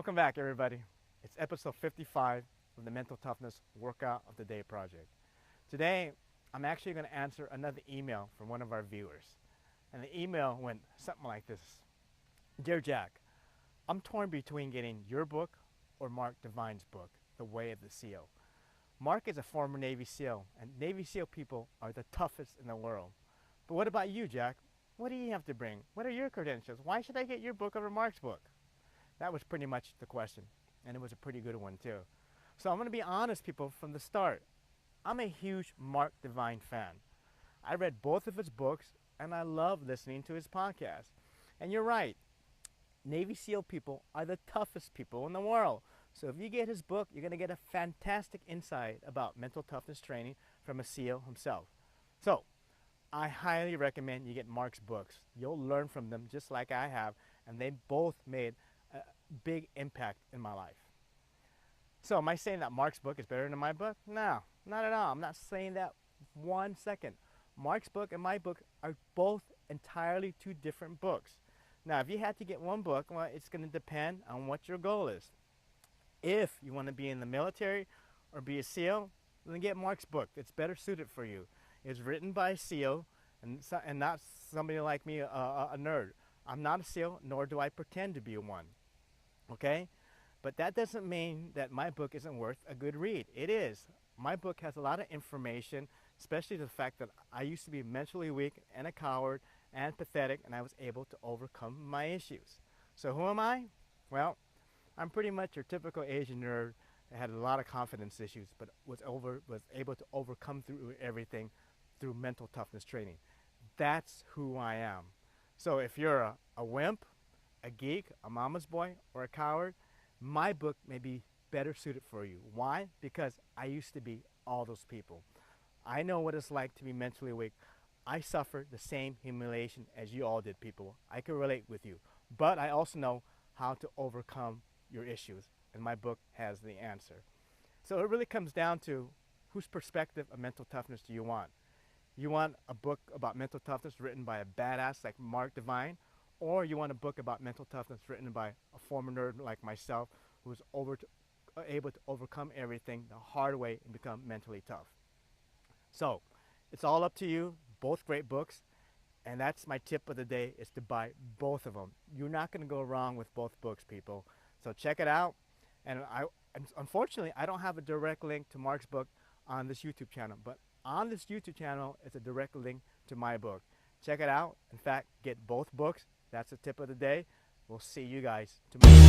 Welcome back, everybody. It's episode 55 of the Mental Toughness Workout of the Day project. Today, I'm actually going to answer another email from one of our viewers. And the email went something like this. Dear Jack, I'm torn between getting your book or Mark Devine's book, The Way of the SEAL. Mark is a former Navy SEAL, and Navy SEAL people are the toughest in the world. But what about you, Jack? What do you have to bring? What are your credentials? Why should I get your book over Mark's book? That was pretty much the question, and it was a pretty good one too. So I'm going to be honest, people, from the start. I'm a huge Mark Devine fan. I read both of his books, and I love listening to his podcast. And you're right, Navy SEAL people are the toughest people in the world. So if you get his book, you're going to get a fantastic insight about mental toughness training from a SEAL himself. So I highly recommend you get Mark's books. You'll learn from them just like I have, and they both made a big impact in my life. So am I saying that Mark's book is better than my book? No, not at all. I'm not saying that 1 second. Mark's book and my book are both entirely two different books. Now, if you had to get one book, well, it's going to depend on what your goal is. If you want to be in the military or be a SEAL, then get Mark's book. It's better suited for you. It's written by a SEAL and not somebody like me, a nerd. I'm not a SEAL, nor do I pretend to be one. Okay? But that doesn't mean that my book isn't worth a good read. It is. My book has a lot of information, especially the fact that I used to be mentally weak and a coward and pathetic, and I was able to overcome my issues. So who am I? Well, I'm pretty much your typical Asian nerd that had a lot of confidence issues, but was able to overcome through everything through mental toughness training. That's who I am. So if you're a wimp, a geek, a mama's boy, or a coward, my book may be better suited for you. Why? Because I used to be all those people. I know what it's like to be mentally weak. I suffered the same humiliation as you all did, people. I can relate with you. But I also know how to overcome your issues, and my book has the answer. So it really comes down to whose perspective of mental toughness do you want? You want a book about mental toughness written by a badass like Mark Devine, or you want a book about mental toughness written by a former nerd like myself who was able to overcome everything the hard way and become mentally tough. So it's all up to you. Both great books, and that's my tip of the day, is to buy both of them. You're not going to go wrong with both books, people. So check it out. And unfortunately, I don't have a direct link to Mark's book on this YouTube channel, but on this YouTube channel is a direct link to my book. Check it out. In fact, get both books. That's the tip of the day. We'll see you guys tomorrow.